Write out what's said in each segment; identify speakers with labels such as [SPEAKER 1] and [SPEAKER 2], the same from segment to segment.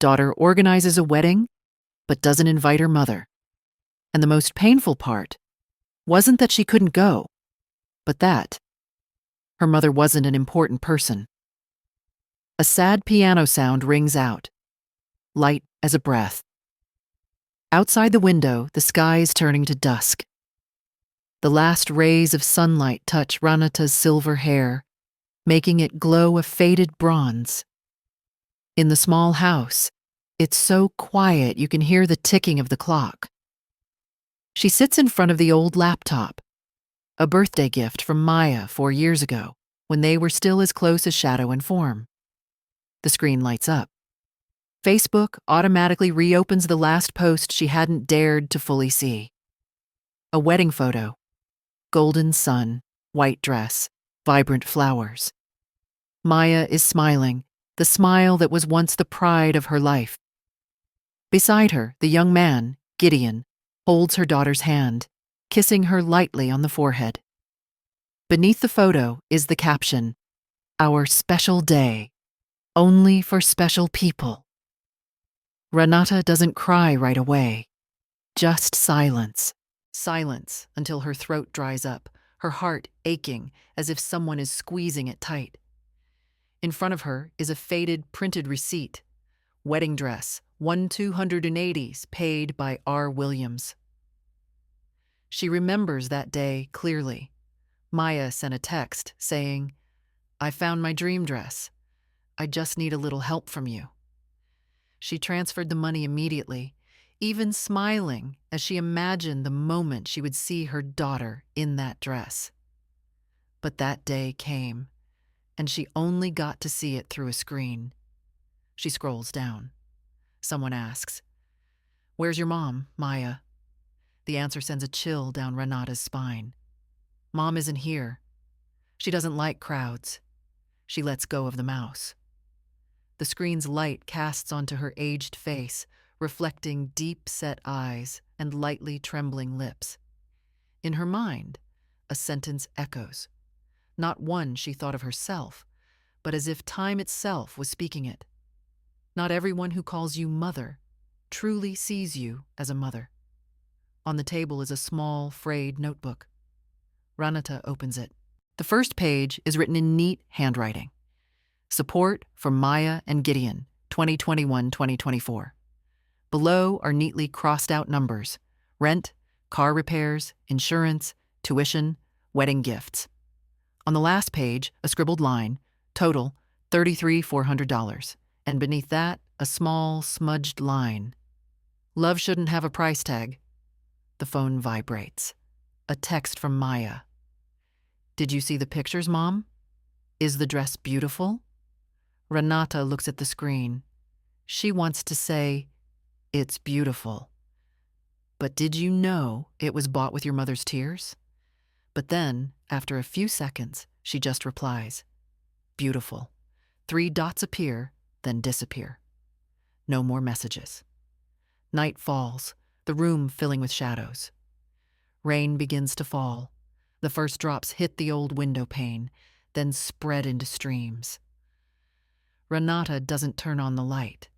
[SPEAKER 1] Daughter organizes a wedding, but doesn't invite her mother. And the most painful part wasn't that she couldn't go, but that her mother wasn't an important person. A sad piano sound rings out, light as a breath. Outside the window, the sky is turning to dusk. The last rays of sunlight touch Ranata's silver hair, making it glow a faded bronze. In the small house, it's so quiet you can hear the ticking of the clock. She sits in front of the old laptop, a birthday gift from Maya 4 years ago, when they were still as close as shadow and form. The screen lights up. Facebook automatically reopens the last post she hadn't dared to fully see. A wedding photo. Golden sun, white dress, vibrant flowers. Maya is smiling, the smile that was once the pride of her life. Beside her, the young man, Gideon, holds her daughter's hand, kissing her lightly on the forehead. Beneath the photo is the caption, "Our special day, only for special people." Renata doesn't cry right away, just silence. Silence until her throat dries up, her heart aching as if someone is squeezing it tight. In front of her is a faded printed receipt. Wedding dress, 1/280s, paid by R. Williams. She remembers that day clearly. Maya sent a text saying, "I found my dream dress. I just need a little help from you." She transferred the money immediately, even smiling as she imagined the moment she would see her daughter in that dress. But that day came, and she only got to see it through a screen. She scrolls down. Someone asks, "Where's your mom, Maya?" The answer sends a chill down Renata's spine. Mom isn't here. She doesn't like crowds. She lets go of the mouse. The screen's light casts onto her aged face, reflecting deep-set eyes and lightly trembling lips. In her mind, a sentence echoes, not one she thought of herself, but as if time itself was speaking it. Not everyone who calls you mother truly sees you as a mother. On the table is a small, frayed notebook. Ranata opens it. The first page is written in neat handwriting. Support for Maya and Gideon, 2021-2024. Below are neatly crossed out numbers: rent, car repairs, insurance, tuition, wedding gifts. On the last page, a scribbled line, total $33,400, and beneath that, a small, smudged line. Love shouldn't have a price tag. The phone vibrates. A text from Maya. "Did you see the pictures, Mom? Is the dress beautiful?" Renata looks at the screen. She wants to say, "It's beautiful." But did you know it was bought with your mother's tears? But then, after a few seconds, she just replies, "Beautiful." 3 dots appear, then disappear. No more messages. Night falls, the room filling with shadows. Rain begins to fall. The first drops hit the old window pane, then spread into streams. Renata doesn't turn on the light,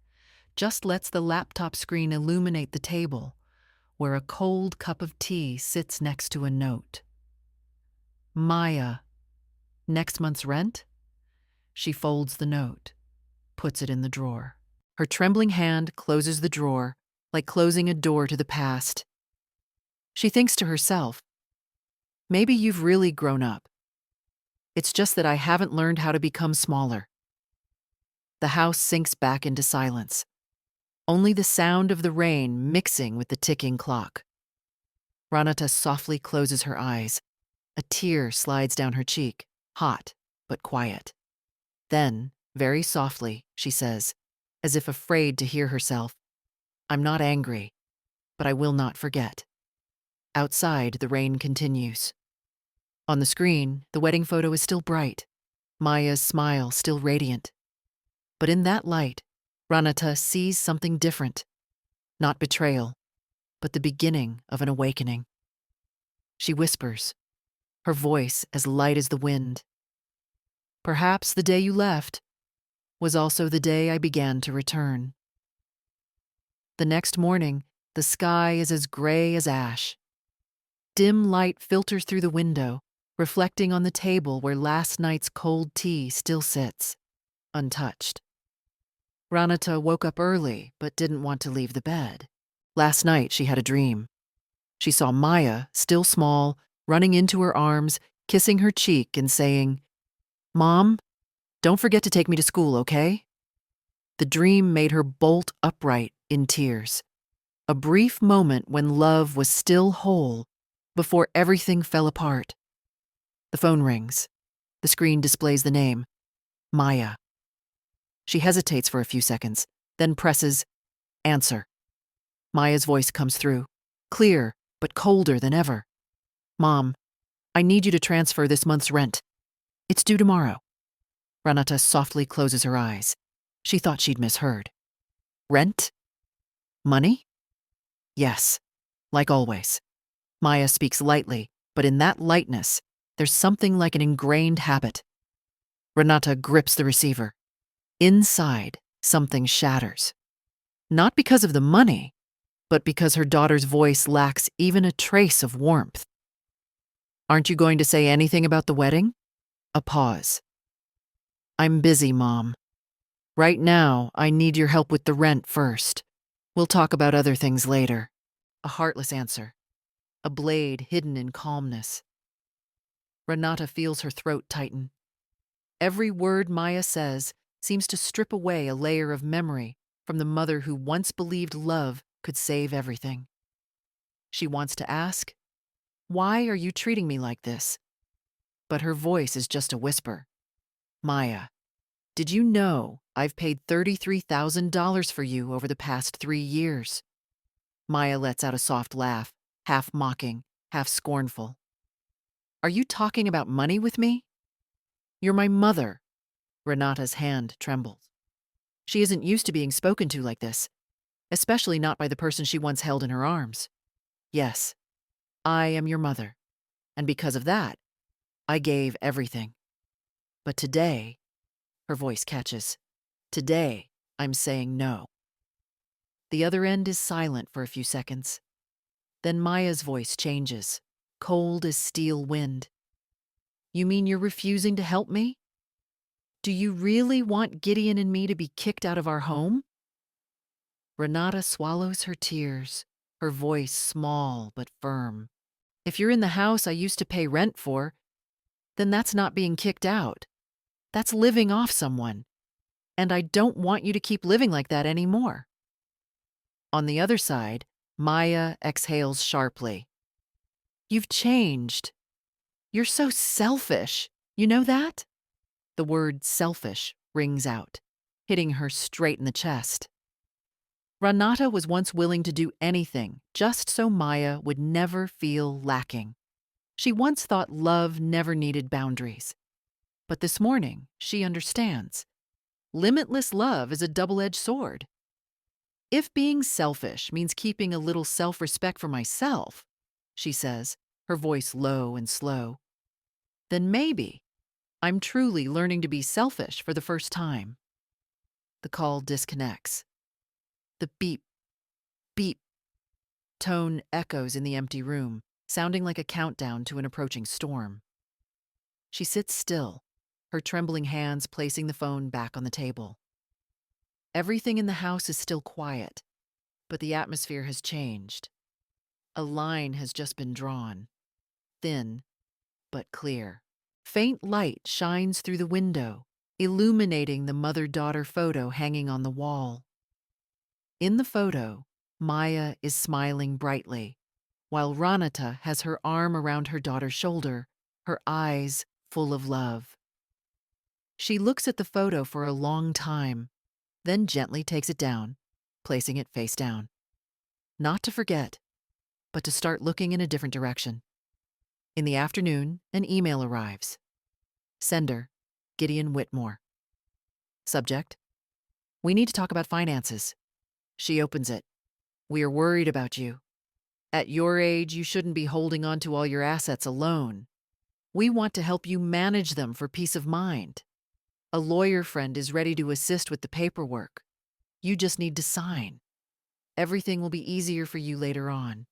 [SPEAKER 1] just lets the laptop screen illuminate the table, where a cold cup of tea sits next to a note. "Maya, next month's rent?" She folds the note, puts it in the drawer. Her trembling hand closes the drawer, like closing a door to the past. She thinks to herself, "Maybe you've really grown up. It's just that I haven't learned how to become smaller." The house sinks back into silence. Only the sound of the rain mixing with the ticking clock. Ranata softly closes her eyes. A tear slides down her cheek, hot but quiet. Then, very softly, she says, as if afraid to hear herself, "I'm not angry, but I will not forget." Outside, the rain continues. On the screen, the wedding photo is still bright, Maya's smile still radiant. But in that light, Ranata sees something different. Not betrayal, but the beginning of an awakening. She whispers, her voice as light as the wind. "Perhaps the day you left was also the day I began to return." The next morning, the sky is as gray as ash. Dim light filters through the window, reflecting on the table where last night's cold tea still sits, untouched. Ranata woke up early but didn't want to leave the bed. Last night she had a dream. She saw Maya, still small, running into her arms, kissing her cheek and saying, "Mom, don't forget to take me to school, okay?" The dream made her bolt upright in tears. A brief moment when love was still whole before everything fell apart. The phone rings. The screen displays the name, Maya. She hesitates for a few seconds, then presses answer. Maya's voice comes through, clear but colder than ever. "Mom, I need you to transfer this month's rent. It's due tomorrow." Ranata softly closes her eyes. She thought she'd misheard. Rent? Money? Yes, like always. Maya speaks lightly, but in that lightness, there's something like an ingrained habit. Renata grips the receiver. Inside, something shatters. Not because of the money, but because her daughter's voice lacks even a trace of warmth. "Aren't you going to say anything about the wedding?" A pause. "I'm busy, Mom. Right now, I need your help with the rent first. We'll talk about other things later." A heartless answer. A blade hidden in calmness. Renata feels her throat tighten. Every word Maya says seems to strip away a layer of memory from the mother who once believed love could save everything. She wants to ask, "Why are you treating me like this?" But her voice is just a whisper. "Maya, did you know I've paid $33,000 for you over the past 3 years?" Maya lets out a soft laugh, half mocking, half scornful. "Are you talking about money with me? You're my mother." Renata's hand trembles. She isn't used to being spoken to like this, especially not by the person she once held in her arms. "Yes, I am your mother, and because of that, I gave everything. But today," her voice catches, "today I'm saying no." The other end is silent for a few seconds. Then Maya's voice changes, cold as steel wind. "You mean you're refusing to help me? Do you really want Gideon and me to be kicked out of our home?" Renata swallows her tears, her voice small but firm. "If you're in the house I used to pay rent for, then that's not being kicked out. That's living off someone. And I don't want you to keep living like that anymore." On the other side, Maya exhales sharply. "You've changed. You're so selfish. You know that?" The word selfish rings out, hitting her straight in the chest. Renata was once willing to do anything just so Maya would never feel lacking. She once thought love never needed boundaries. But this morning, she understands. Limitless love is a double-edged sword. "If being selfish means keeping a little self-respect for myself," she says, her voice low and slow, "then maybe I'm truly learning to be selfish for the first time." The call disconnects. The beep, beep tone echoes in the empty room, sounding like a countdown to an approaching storm. She sits still, her trembling hands placing the phone back on the table. Everything in the house is still quiet, but the atmosphere has changed. A line has just been drawn, thin but clear. Faint light shines through the window, illuminating the mother-daughter photo hanging on the wall. In the photo, Maya is smiling brightly, while Ranata has her arm around her daughter's shoulder, her eyes full of love. She looks at the photo for a long time, then gently takes it down, placing it face down. Not to forget, but to start looking in a different direction. In the afternoon, an email arrives. Sender, Gideon Whitmore. Subject, "We need to talk about finances." She opens it. "We are worried about you. At your age, you shouldn't be holding on to all your assets alone. We want to help you manage them for peace of mind. A lawyer friend is ready to assist with the paperwork. You just need to sign. Everything will be easier for you later on.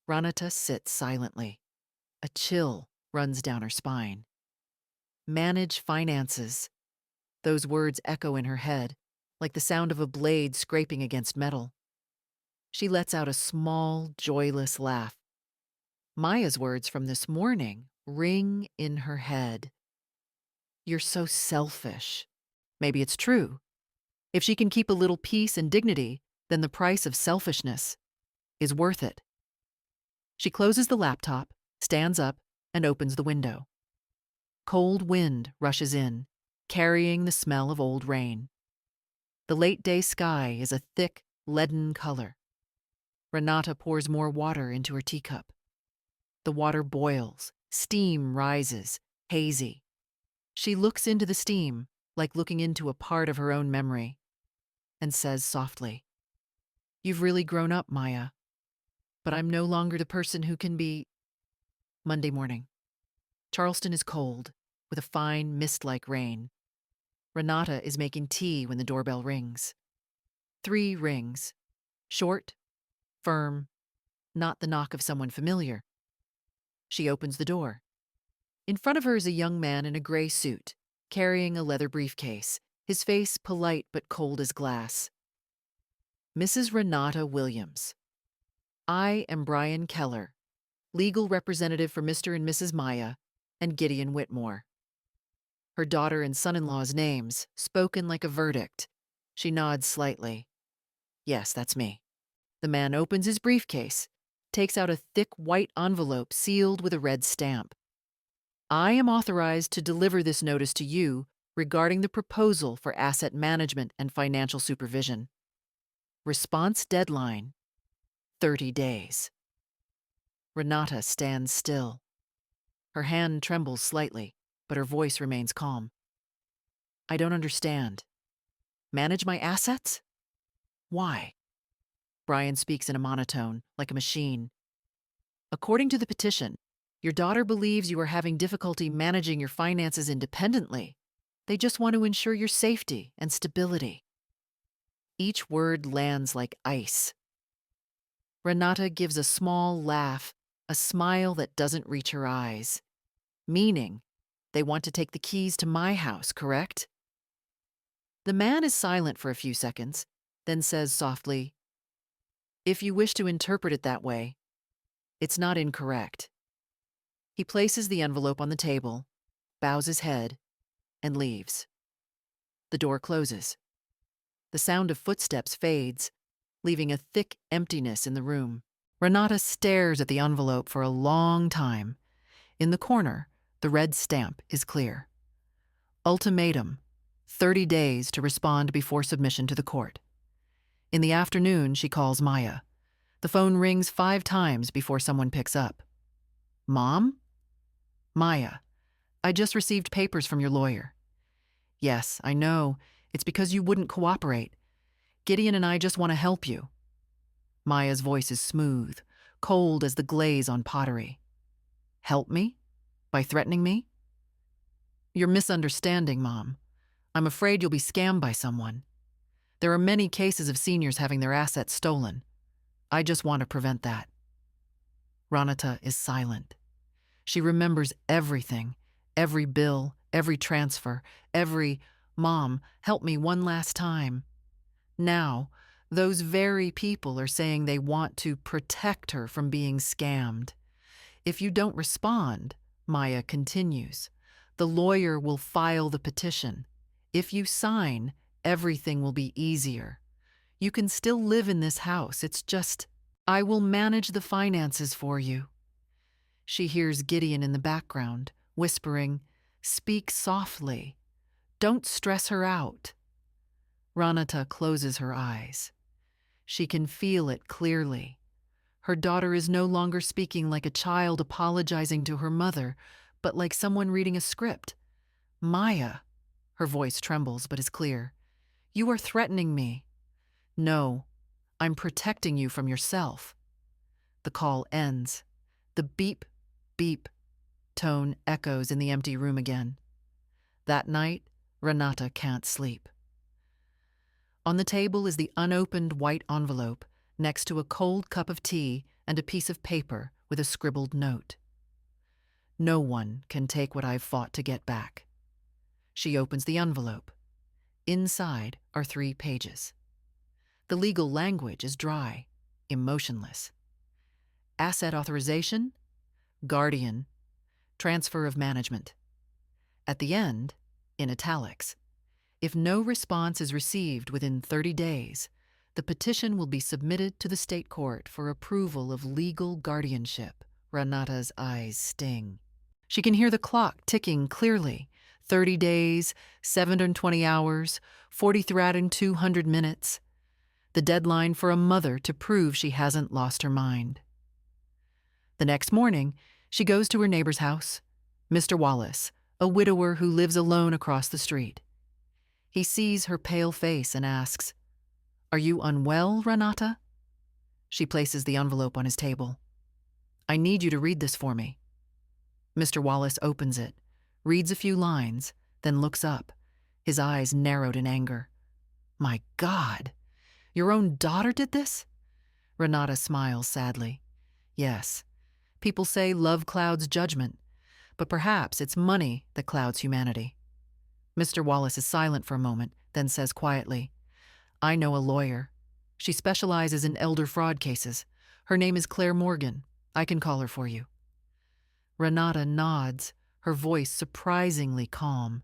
[SPEAKER 1] Ranata sits silently. A chill runs down her spine. Manage finances. Those words echo in her head, like the sound of a blade scraping against metal. She lets out a small, joyless laugh. Maya's words from this morning ring in her head. You're so selfish. Maybe it's true. If she can keep a little peace and dignity, then the price of selfishness is worth it. She closes the laptop, stands up, and opens the window. Cold wind rushes in, carrying the smell of old rain. The late-day sky is a thick, leaden color. Renata pours more water into her teacup. The water boils, steam rises, hazy. She looks into the steam, like looking into a part of her own memory, and says softly, "You've really grown up, Maya, but I'm no longer the person who can be." Monday morning. Charleston is cold, with a fine mist-like rain. Renata is making tea when the doorbell rings. 3 rings. Short, firm, not the knock of someone familiar. She opens the door. In front of her is a young man in a gray suit, carrying a leather briefcase, his face polite but cold as glass. Mrs. Renata Williams. I am Brian Keller, legal representative for Mr. and Mrs. Maya and Gideon Whitmore. Her daughter and son-in-law's names, spoken like a verdict. She nods slightly. Yes, that's me. The man opens his briefcase, takes out a thick white envelope sealed with a red stamp. I am authorized to deliver this notice to you regarding the proposal for asset management and financial supervision. Response deadline, 30 days. Renata stands still. Her hand trembles slightly, but her voice remains calm. I don't understand. Manage my assets? Why? Brian speaks in a monotone, like a machine. According to the petition, your daughter believes you are having difficulty managing your finances independently. They just want to ensure your safety and stability. Each word lands like ice. Renata gives a small laugh, a smile that doesn't reach her eyes. Meaning, they want to take the keys to my house, correct? The man is silent for a few seconds, then says softly, if you wish to interpret it that way, it's not incorrect. He places the envelope on the table, bows his head, and leaves. The door closes. The sound of footsteps fades, leaving a thick emptiness in the room. Renata stares at the envelope for a long time. In the corner, the red stamp is clear. Ultimatum, 30 days to respond before submission to the court. In the afternoon, she calls Maya. The phone rings 5 times before someone picks up. Mom? Maya, I just received papers from your lawyer. Yes, I know. It's because you wouldn't cooperate. Gideon and I just want to help you. Maya's voice is smooth, cold as the glaze on pottery. Help me? By threatening me? You're misunderstanding, Mom. I'm afraid you'll be scammed by someone. There are many cases of seniors having their assets stolen. I just want to prevent that. Ranata is silent. She remembers everything, every bill, every transfer, every, Mom, help me one last time. Now, those very people are saying they want to protect her from being scammed. If you don't respond, Maya continues, the lawyer will file the petition. If you sign, everything will be easier. You can still live in this house. It's just, I will manage the finances for you. She hears Gideon in the background, whispering, speak softly. Don't stress her out. Ranata closes her eyes. She can feel it clearly. Her daughter is no longer speaking like a child apologizing to her mother, but like someone reading a script. Maya, her voice trembles but is clear. You are threatening me. No, I'm protecting you from yourself. The call ends. The beep, beep tone echoes in the empty room again. That night, Renata can't sleep. On the table is the unopened white envelope next to a cold cup of tea and a piece of paper with a scribbled note. No one can take what I've fought to get back. She opens the envelope. Inside are 3 pages. The legal language is dry, emotionless. Asset authorization, guardian, transfer of management. At the end, in italics, if no response is received within 30 days, the petition will be submitted to the state court for approval of legal guardianship. Renata's eyes sting. She can hear the clock ticking clearly. 30 days, 720 hours, 200 minutes. The deadline for a mother to prove she hasn't lost her mind. The next morning, she goes to her neighbor's house, Mr. Wallace, a widower who lives alone across the street. He sees her pale face and asks, "Are you unwell, Renata?" She places the envelope on his table. "I need you to read this for me." Mr. Wallace opens it, reads a few lines, then looks up, his eyes narrowed in anger. "My God, your own daughter did this?" Renata smiles sadly. "Yes, people say love clouds judgment, but perhaps it's money that clouds humanity." Mr. Wallace is silent for a moment, then says quietly, "I know a lawyer. She specializes in elder fraud cases. Her name is Claire Morgan. I can call her for you." Renata nods, her voice surprisingly calm.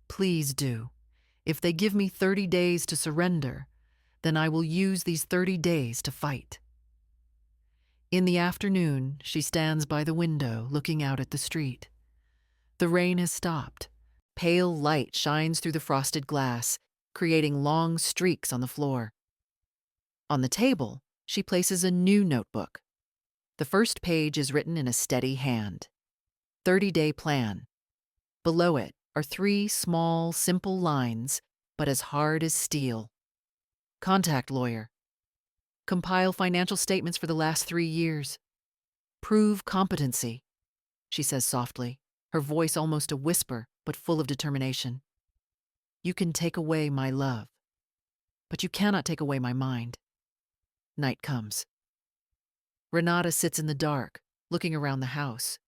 [SPEAKER 1] "Please do. If they give me 30 days to surrender, then I will use these 30 days to fight." In the afternoon, she stands by the window looking out at the street. The rain has stopped. Pale light shines through the frosted glass, creating long streaks on the floor. On the table, she places a new notebook. The first page is written in a steady hand. 30-day plan. Below it are 3 small, simple lines, but as hard as steel. Contact lawyer. Compile financial statements for the last 3 years. Prove competency, she says softly, her voice almost a whisper, but full of determination. You can take away my love, but you cannot take away my mind. Night comes. Renata sits in the dark, looking around the house.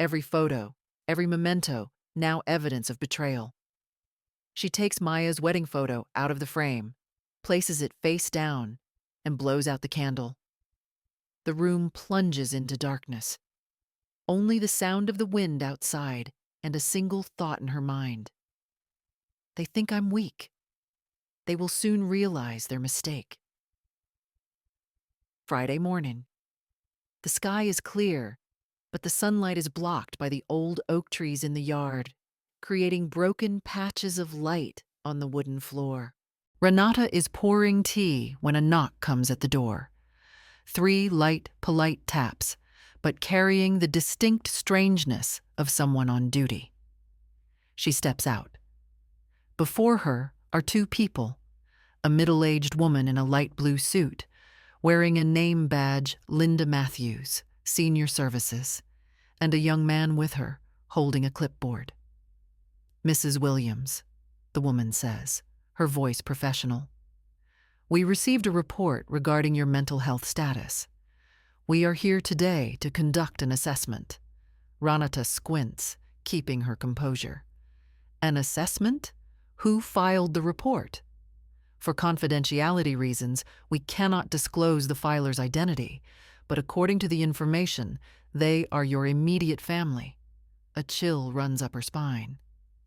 [SPEAKER 1] Every photo, every memento, now evidence of betrayal. She takes Maya's wedding photo out of the frame, places it face down, and blows out the candle. The room plunges into darkness. Only the sound of the wind outside and a single thought in her mind. They think I'm weak. They will soon realize their mistake. Friday morning. The sky is clear, but the sunlight is blocked by the old oak trees in the yard, creating broken patches of light on the wooden floor. Renata is pouring tea when a knock comes at the door. 3 light, polite taps, but carrying the distinct strangeness of someone on duty. She steps out. Before her are 2 people, a middle-aged woman in a light blue suit, wearing a name badge, Linda Matthews, Senior Services, and a young man with her, holding a clipboard. "Mrs. Williams," the woman says, her voice professional. "We received a report regarding your mental health status. We are here today to conduct an assessment." Renata squints, keeping her composure. "An assessment? Who filed the report?" "For confidentiality reasons, we cannot disclose the filer's identity, but according to the information, they are your immediate family." A chill runs up her spine.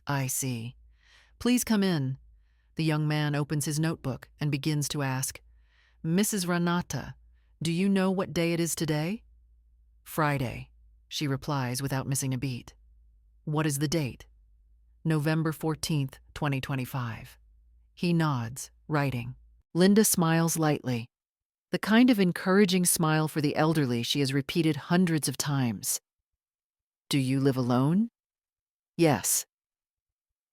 [SPEAKER 1] "I see. Please come in." The young man opens his notebook and begins to ask, "Mrs. Renata, do you know what day it is today?" "Friday," she replies without missing a beat. "What is the date?" "November 14th, 2025. He nods, writing. Linda smiles lightly, the kind of encouraging smile for the elderly she has repeated hundreds of times. "Do you live alone?" "Yes."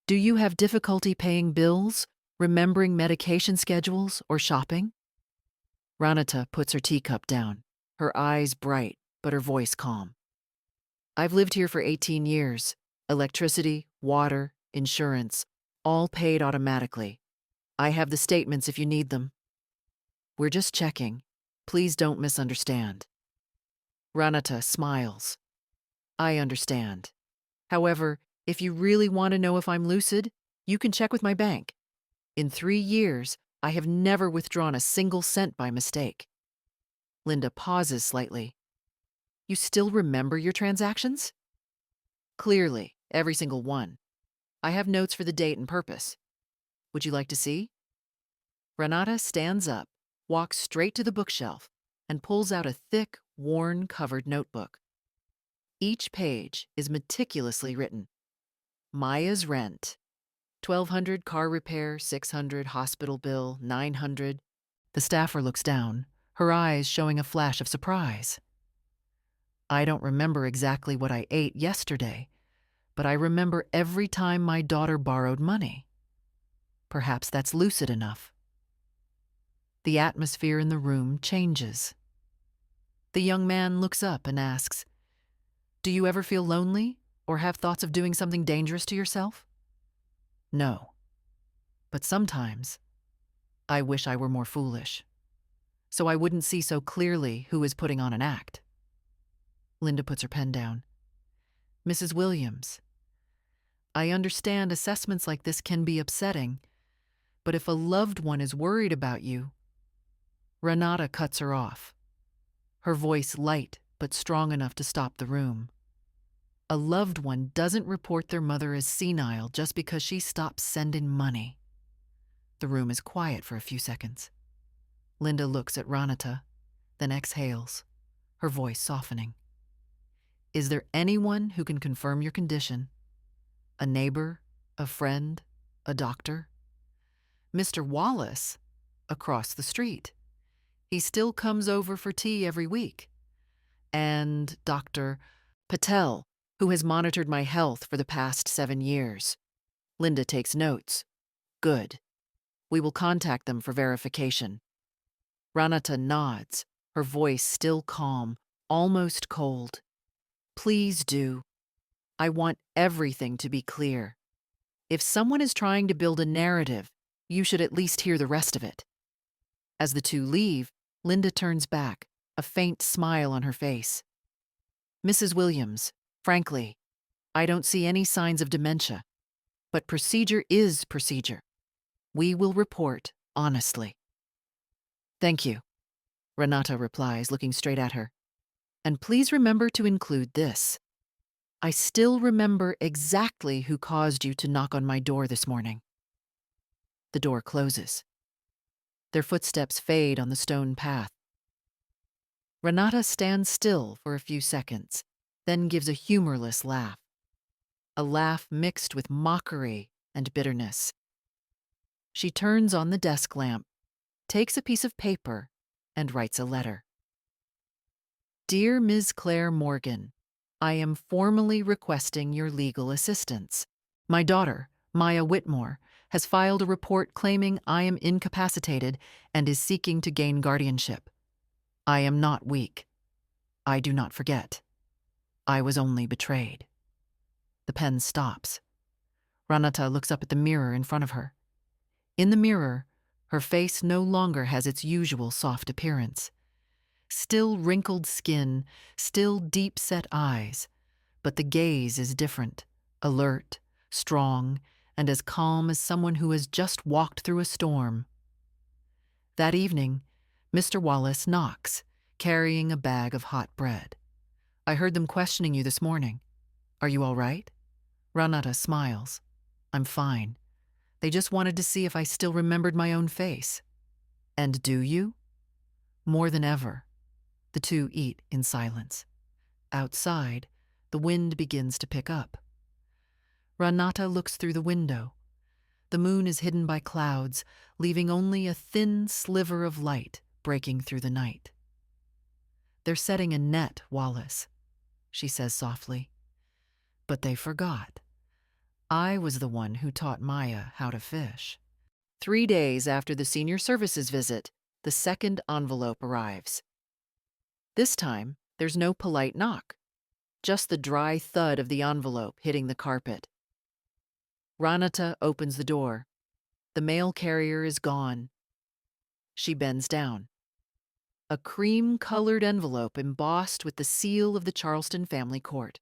[SPEAKER 1] "Do you have difficulty paying bills, remembering medication schedules, or shopping?" Renata puts her teacup down, her eyes bright, but her voice calm. "I've lived here for 18 years. Electricity, water, insurance, all paid automatically. I have the statements if you need them. We're just checking. Please don't misunderstand. Ranata smiles. I understand. However, if you really want to know if I'm lucid, you can check with my bank. In 3 years, I have never withdrawn a single cent by mistake. Linda pauses slightly. You still remember your transactions? Clearly, every single one. I have notes for the date and purpose. Would you like to see? Renata stands up, walks straight to the bookshelf, and pulls out a thick, worn-covered notebook. Each page is meticulously written. Maya's rent, 1,200 car repair, 600 hospital bill, 900. The staffer looks down, her eyes showing a flash of surprise. I don't remember exactly what I ate yesterday, but I remember every time my daughter borrowed money. Perhaps that's lucid enough. The atmosphere in the room changes. The young man looks up and asks, Do you ever feel lonely or have thoughts of doing something dangerous to yourself? No. But sometimes, I wish I were more foolish, so I wouldn't see so clearly who is putting on an act. Linda puts her pen down. Mrs. Williams, I understand assessments like this can be upsetting, but if a loved one is worried about you... Renata cuts her off, her voice light but strong enough to stop the room. A loved one doesn't report their mother as senile just because she stops sending money. The room is quiet for a few seconds. Linda looks at Renata, then exhales, her voice softening. Is there anyone who can confirm your condition? A neighbor, a friend, a doctor? Mr. Wallace, across the street. He still comes over for tea every week. And Dr. Patel, who has monitored my health for the past 7 years. Linda takes notes. Good. We will contact them for verification. Ranata nods, her voice still calm, almost cold. Please do. I want everything to be clear. If someone is trying to build a narrative, you should at least hear the rest of it. As the two leave, Linda turns back, a faint smile on her face. Mrs. Williams, frankly, I don't see any signs of dementia, but procedure is procedure. We will report honestly. Thank you, Renata replies, looking straight at her. And please remember to include this. I still remember exactly who caused you to knock on my door this morning. The door closes. Their footsteps fade on the stone path. Renata stands still for a few seconds, then gives a humorless laugh. A laugh mixed with mockery and bitterness. She turns on the desk lamp, takes a piece of paper, and writes a letter. Dear Ms. Claire Morgan, I am formally requesting your legal assistance. My daughter, Maya Whitmore, has filed a report claiming I am incapacitated and is seeking to gain guardianship. I am not weak. I do not forget. I was only betrayed. The pen stops. Ranata looks up at the mirror in front of her. In the mirror, her face no longer has its usual soft appearance. Still wrinkled skin, still deep-set eyes, but the gaze is different, alert, strong, and as calm as someone who has just walked through a storm. That evening, Mr. Wallace knocks, carrying a bag of hot bread. I heard them questioning you this morning. Are you all right? Ranata smiles. I'm fine. They just wanted to see if I still remembered my own face. And do you? More than ever. The two eat in silence. Outside, the wind begins to pick up. Ranata looks through the window. The moon is hidden by clouds, leaving only a thin sliver of light breaking through the night. They're setting a net, Wallace, she says softly. But they forgot. I was the one who taught Maya how to fish. 3 days after the senior services visit, the second envelope arrives. This time, there's no polite knock, just the dry thud of the envelope hitting the carpet. Ranata opens the door. The mail carrier is gone. She bends down. A cream-colored envelope embossed with the seal of the Charleston family court.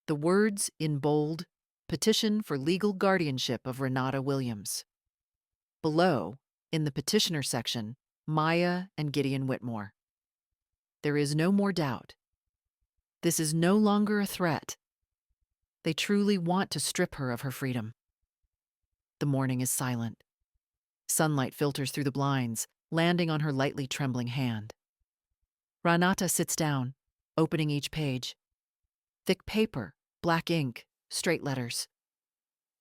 [SPEAKER 1] The words in bold, "Petition for legal guardianship of Renata Williams." Below, in the petitioner section, Maya and Gideon Whitmore. There is no more doubt. This is no longer a threat. They truly want to strip her of her freedom. The morning is silent. Sunlight filters through the blinds, landing on her lightly trembling hand. Renata sits down, opening each page. Thick paper, black ink, straight letters.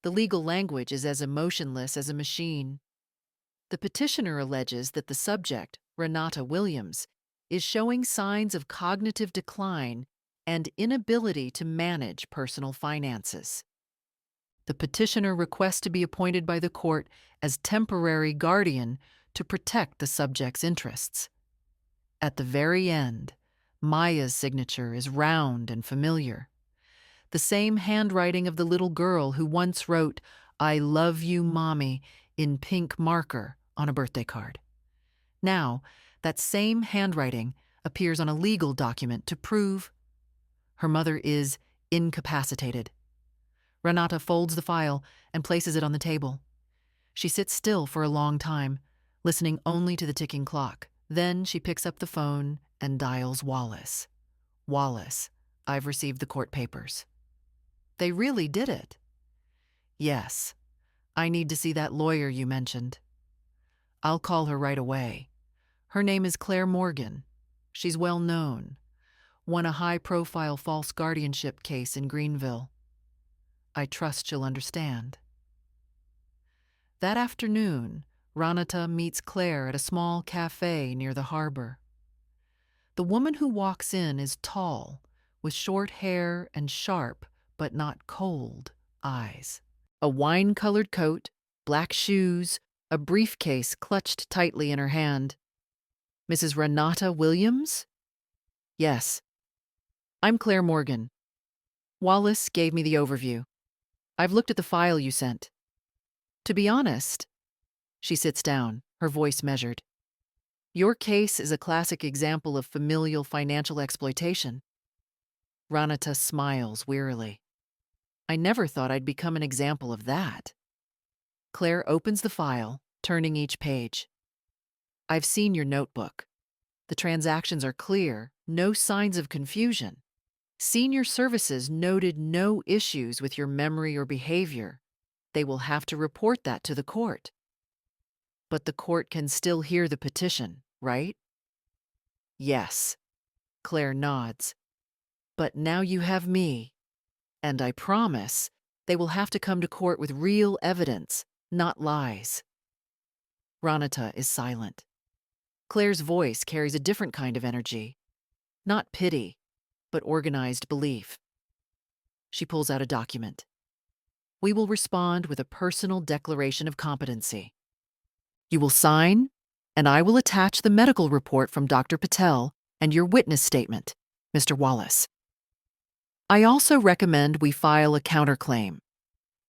[SPEAKER 1] The legal language is as emotionless as a machine. The petitioner alleges that the subject, Renata Williams, is showing signs of cognitive decline and inability to manage personal finances. The petitioner requests to be appointed by the court as temporary guardian to protect the subject's interests. At the very end, Maya's signature is round and familiar. The same handwriting of the little girl who once wrote, "I love you, Mommy," in pink marker on a birthday card. Now, that same handwriting appears on a legal document to prove her mother is incapacitated. Renata folds the file and places it on the table. She sits still for a long time, listening only to the ticking clock. Then she picks up the phone and dials Wallace. "Wallace, I've received the court papers." "They really did it?" "Yes. I need to see that lawyer you mentioned." "I'll call her right away. Her name is Claire Morgan. She's well known. Won a high-profile false guardianship case in Greenville. I trust she'll understand." That afternoon, Renata meets Claire at a small cafe near the harbor. The woman who walks in is tall, with short hair and sharp, but not cold, eyes. A wine-colored coat, black shoes, a briefcase clutched tightly in her hand. "Mrs. Renata Williams?" "Yes. I'm Claire Morgan. Wallace gave me the overview. I've looked at the file you sent. To be honest," she sits down, her voice measured, "your case is a classic example of familial financial exploitation." Renata smiles wearily. "I never thought I'd become an example of that." Claire opens the file, turning each page. "I've seen your notebook. The transactions are clear, no signs of confusion. Senior Services noted no issues with your memory or behavior. They will have to report that to the court." "But the court can still hear the petition, right?" "Yes." Claire nods. "But now you have me. And I promise they will have to come to court with real evidence, not lies." Renata is silent. Claire's voice carries a different kind of energy. Not pity, but organized belief. She pulls out a document. "We will respond with a personal declaration of competency. You will sign, and I will attach the medical report from Dr. Patel and your witness statement, Mr. Wallace. I also recommend we file a counterclaim.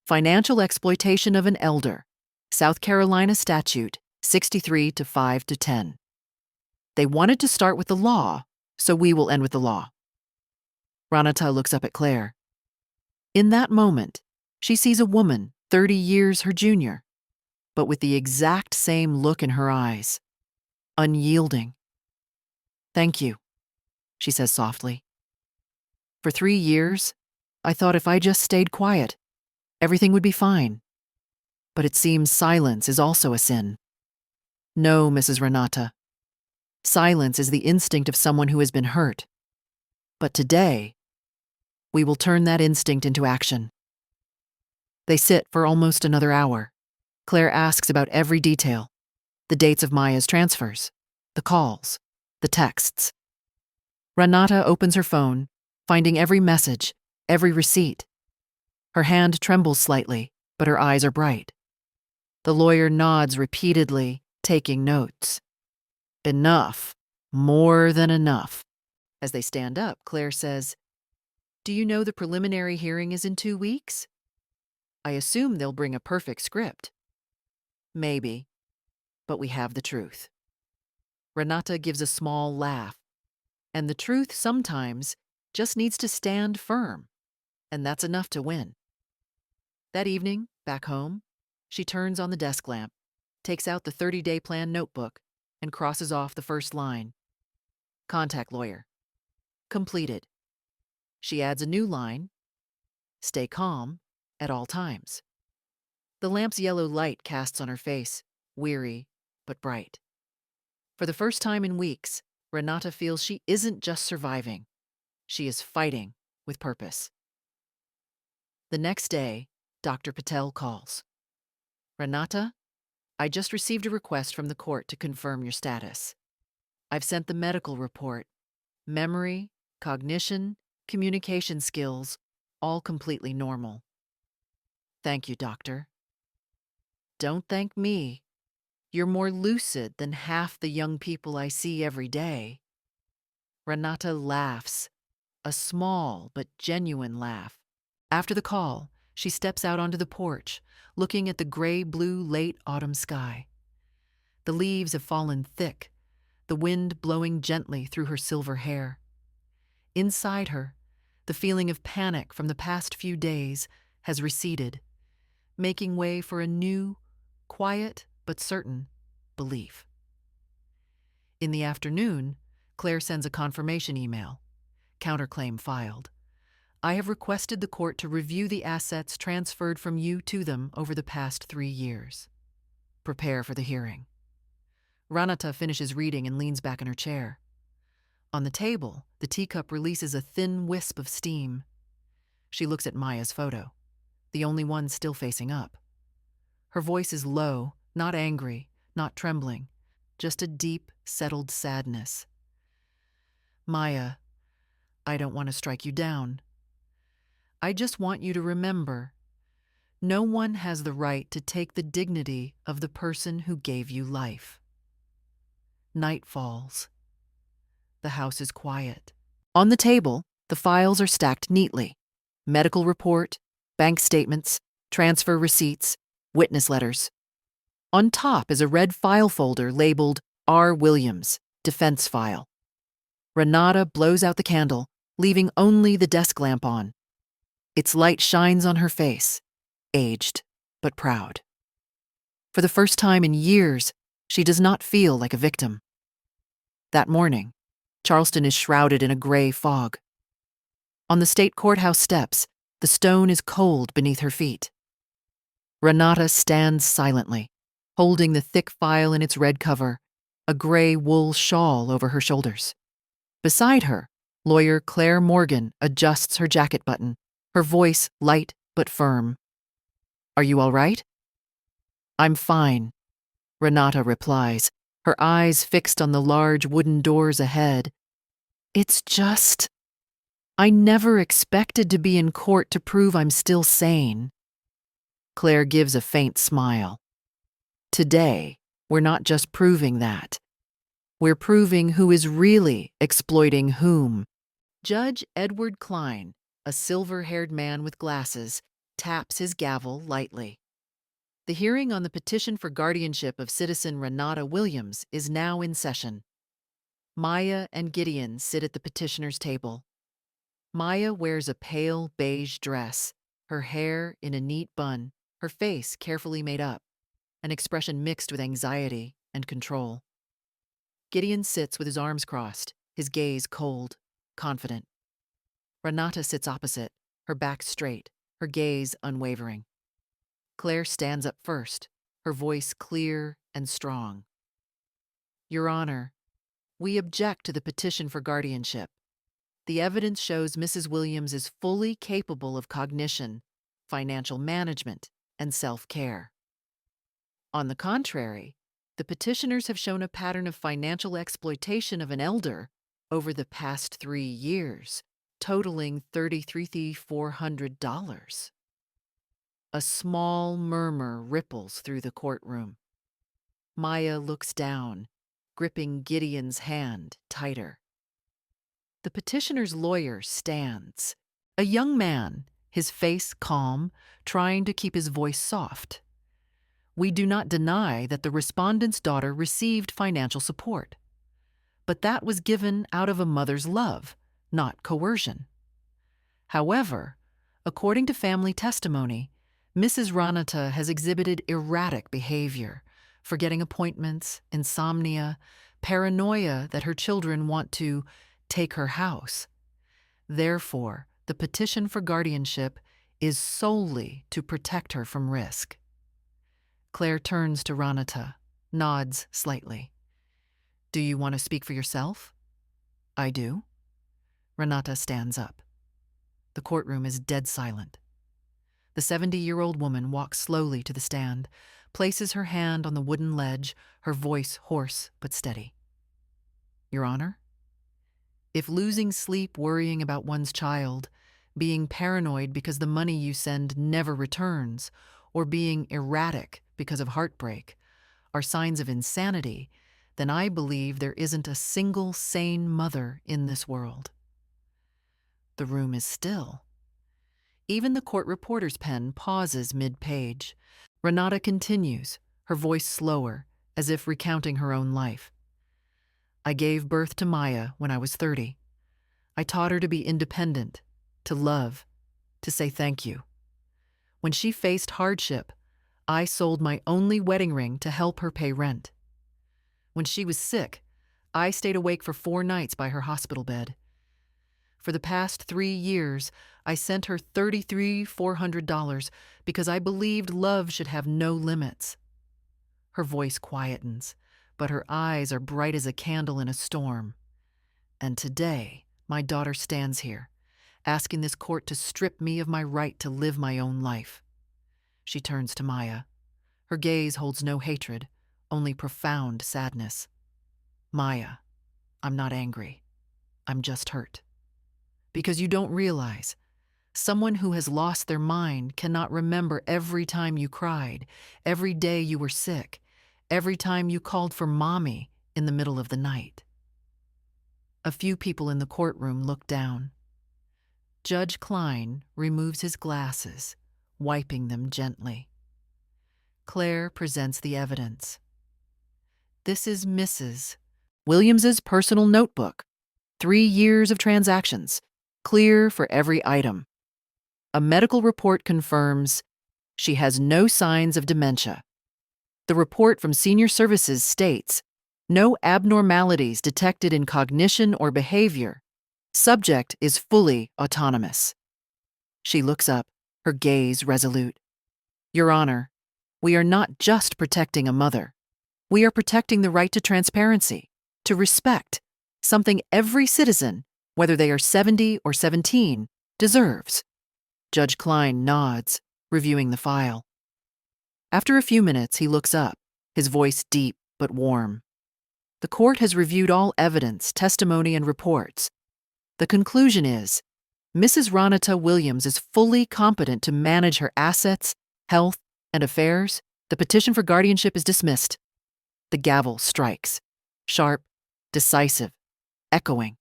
[SPEAKER 1] Financial exploitation of an elder, South Carolina statute 63 to 5 to 10. They wanted to start with the law, so we will end with the law." Renata looks up at Claire. In that moment, she sees a woman 30 years her junior, but with the exact same look in her eyes. Unyielding. "Thank you," she says softly. "For 3 years, I thought if I just stayed quiet, everything would be fine. But it seems silence is also a sin." "No, Mrs. Renata. Silence is the instinct of someone who has been hurt. But today, we will turn that instinct into action." They sit for almost another hour. Claire asks about every detail: the dates of Maya's transfers, the calls, the texts. Renata opens her phone, finding every message, every receipt. Her hand trembles slightly, but her eyes are bright. The lawyer nods repeatedly, taking notes. "Enough. More than enough." As they stand up, Claire says, "Do you know the preliminary hearing is in 2 weeks? I assume they'll bring a perfect script." Maybe, but we have the truth. Renata gives a small laugh, and the truth sometimes just needs to stand firm, and that's enough to win. That evening, back home, she turns on the desk lamp, takes out the 30-day plan notebook, and crosses off the first line. Contact lawyer. Completed. She adds a new line. Stay calm at all times. The lamp's yellow light casts on her face, weary but bright. For the first time in weeks, Renata feels she isn't just surviving. She is fighting with purpose. The next day, Dr. Patel calls. Renata, I just received a request from the court to confirm your status. I've sent the medical report. Memory, cognition, communication skills, all completely normal. Thank you, doctor. Don't thank me. You're more lucid than half the young people I see every day. Renata laughs, a small but genuine laugh. After the call, she steps out onto the porch, looking at the gray-blue late autumn sky. The leaves have fallen thick, the wind blowing gently through her silver hair. Inside her, the feeling of panic from the past few days has receded, making way for a new, quiet but certain belief. In the afternoon, Claire sends a confirmation email. Counterclaim filed. I have requested the court to review the assets transferred from you to them over the past 3 years. Prepare for the hearing. Renata finishes reading and leans back in her chair. On the table, the teacup releases a thin wisp of steam. She looks at Maya's photo, the only one still facing up. Her voice is low, not angry, not trembling, just a deep, settled sadness. Maya, I don't want to strike you down. I just want you to remember, no one has the right to take the dignity of the person who gave you life. Night falls. The house is quiet. On the table, the files are stacked neatly. Medical report, bank statements, transfer receipts, witness letters. On top is a red file folder labeled R. Williams, defense file. Renata blows out the candle, leaving only the desk lamp on. Its light shines on her face, aged but proud. For the first time in years, she does not feel like a victim. That morning, Charleston is shrouded in a gray fog. On the state courthouse steps, the stone is cold beneath her feet. Renata stands silently, holding the thick file in its red cover, a gray wool shawl over her shoulders. Beside her, lawyer Claire Morgan adjusts her jacket button, her voice light but firm. Are you all right? I'm fine, Renata replies, her eyes fixed on the large wooden doors ahead. It's just, I never expected to be in court to prove I'm still sane. Claire gives a faint smile. Today, we're not just proving that. We're proving who is really exploiting whom. Judge Edward Klein, a silver-haired man with glasses, taps his gavel lightly. The hearing on the petition for guardianship of citizen Renata Williams is now in session. Maya and Gideon sit at the petitioner's table. Maya wears a pale beige dress, her hair in a neat bun, her face carefully made up, an expression mixed with anxiety and control. Gideon sits with his arms crossed, his gaze cold, confident. Renata sits opposite, her back straight, her gaze unwavering. Claire stands up first, her voice clear and strong. Your Honor, we object to the petition for guardianship. The evidence shows Mrs. Williams is fully capable of cognition, financial management, and self-care. On the contrary, the petitioners have shown a pattern of financial exploitation of an elder over the past 3 years, totaling $33,400. A small murmur ripples through the courtroom. Maya looks down, gripping Gideon's hand tighter. The petitioner's lawyer stands, a young man, his face calm, trying to keep his voice soft. We do not deny that the respondent's daughter received financial support, but that was given out of a mother's love, not coercion. However, according to family testimony, Mrs. Ranata has exhibited erratic behavior, forgetting appointments, insomnia, paranoia that her children want to take her house. Therefore, the petition for guardianship is solely to protect her from risk. Claire turns to Ranata, nods slightly. Do you want to speak for yourself? I do. Ranata stands up. The courtroom is dead silent. The 70-year-old woman walks slowly to the stand, places her hand on the wooden ledge, her voice hoarse but steady. Your Honor, if losing sleep worrying about one's child, being paranoid because the money you send never returns, or being erratic because of heartbreak are signs of insanity, then I believe there isn't a single sane mother in this world. The room is still. Even the court reporter's pen pauses mid-page. Renata continues, her voice slower, as if recounting her own life. I gave birth to Maya when I was 30. I taught her to be independent, to love, to say thank you. When she faced hardship, I sold my only wedding ring to help her pay rent. When she was sick, I stayed awake for 4 nights by her hospital bed. For the past 3 years, I sent her $400 because I believed love should have no limits. Her voice quietens, but her eyes are bright as a candle in a storm. And today, my daughter stands here, asking this court to strip me of my right to live my own life. She turns to Maya. Her gaze holds no hatred, only profound sadness. Maya, I'm not angry. I'm just hurt. Because you don't realize, someone who has lost their mind cannot remember every time you cried, every day you were sick, every time you called for mommy in the middle of the night. A few people in the courtroom look down. Judge Klein removes his glasses, wiping them gently. Claire presents the evidence. This is Mrs. Williams's personal notebook. 3 years of transactions, clear for every item. A medical report confirms she has no signs of dementia. The report from Senior Services states no abnormalities detected in cognition or behavior. Subject is fully autonomous. She looks up, her gaze resolute. Your Honor, we are not just protecting a mother. We are protecting the right to transparency, to respect, something every citizen, whether they are 70 or 17, deserves. Judge Klein nods, reviewing the file. After a few minutes, he looks up, his voice deep but warm. The court has reviewed all evidence, testimony, and reports. The conclusion is, Mrs. Ranata Williams is fully competent to manage her assets, health, and affairs. The petition for guardianship is dismissed. The gavel strikes, sharp, decisive, echoing.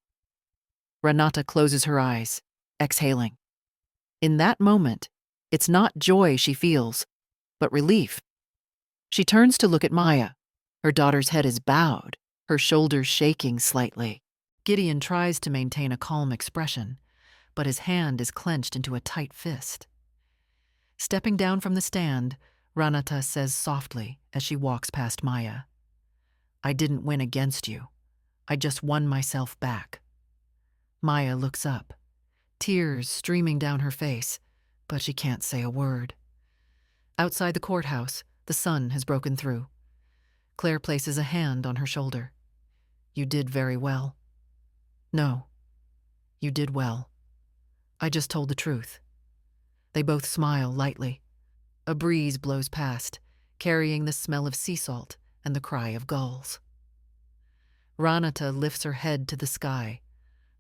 [SPEAKER 1] Ranata closes her eyes, exhaling. In that moment, it's not joy she feels, but relief. She turns to look at Maya. Her daughter's head is bowed, her shoulders shaking slightly. Gideon tries to maintain a calm expression, but his hand is clenched into a tight fist. Stepping down from the stand, Ranata says softly as she walks past Maya, I didn't win against you. I just won myself back. Maya looks up, tears streaming down her face, but she can't say a word. Outside the courthouse, the sun has broken through. Claire places a hand on her shoulder. You did very well. No, you did well. I just told the truth. They both smile lightly. A breeze blows past, carrying the smell of sea salt and the cry of gulls. Ranata lifts her head to the sky,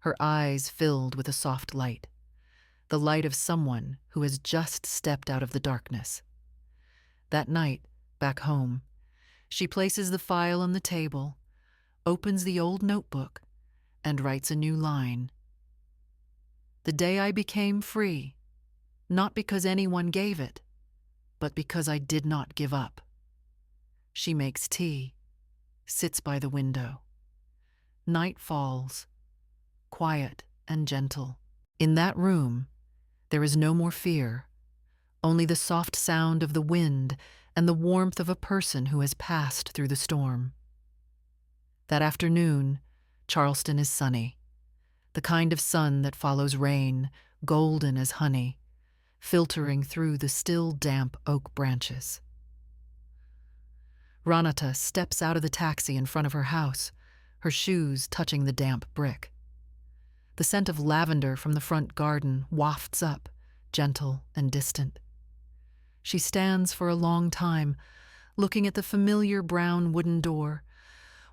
[SPEAKER 1] her eyes filled with a soft light, the light of someone who has just stepped out of the darkness. That night, back home, she places the file on the table, opens the old notebook, and writes a new line. The day I became free, not because anyone gave it, but because I did not give up. She makes tea, sits by the window. Night falls, quiet and gentle. In that room, there is no more fear, only the soft sound of the wind and the warmth of a person who has passed through the storm. That afternoon, Charleston is sunny, the kind of sun that follows rain, golden as honey, filtering through the still damp oak branches. Ranata steps out of the taxi in front of her house, her shoes touching the damp brick. The scent of lavender from the front garden wafts up, gentle and distant. She stands for a long time, looking at the familiar brown wooden door,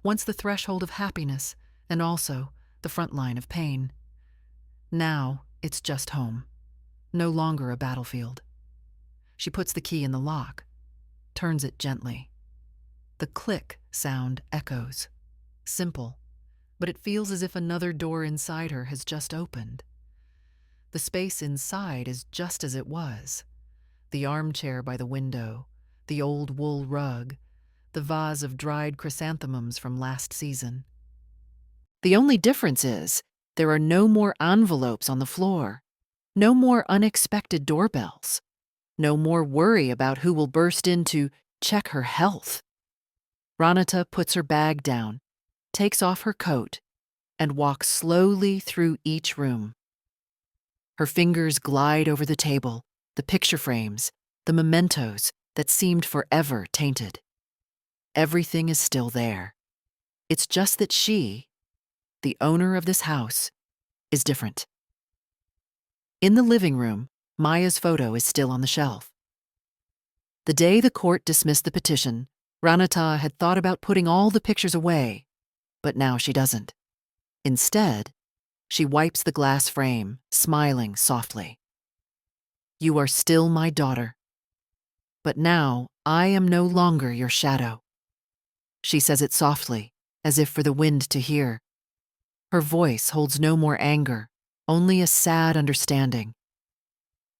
[SPEAKER 1] once the threshold of happiness and also the front line of pain. Now it's just home, no longer a battlefield. She puts the key in the lock, turns it gently. The click sound echoes. Simple, but it feels as if another door inside her has just opened. The space inside is just as it was. The armchair by the window, the old wool rug, the vase of dried chrysanthemums from last season. The only difference is there are no more envelopes on the floor, no more unexpected doorbells, no more worry about who will burst in to check her health. Ranata puts her bag down, takes off her coat, and walks slowly through each room. Her fingers glide over the table, the picture frames, the mementos that seemed forever tainted. Everything is still there. It's just that she, the owner of this house, is different. In the living room, Maya's photo is still on the shelf. The day the court dismissed the petition, Ranata had thought about putting all the pictures away, but now she doesn't. Instead, she wipes the glass frame, smiling softly. You are still my daughter, but now I am no longer your shadow. She says it softly, as if for the wind to hear. Her voice holds no more anger, only a sad understanding.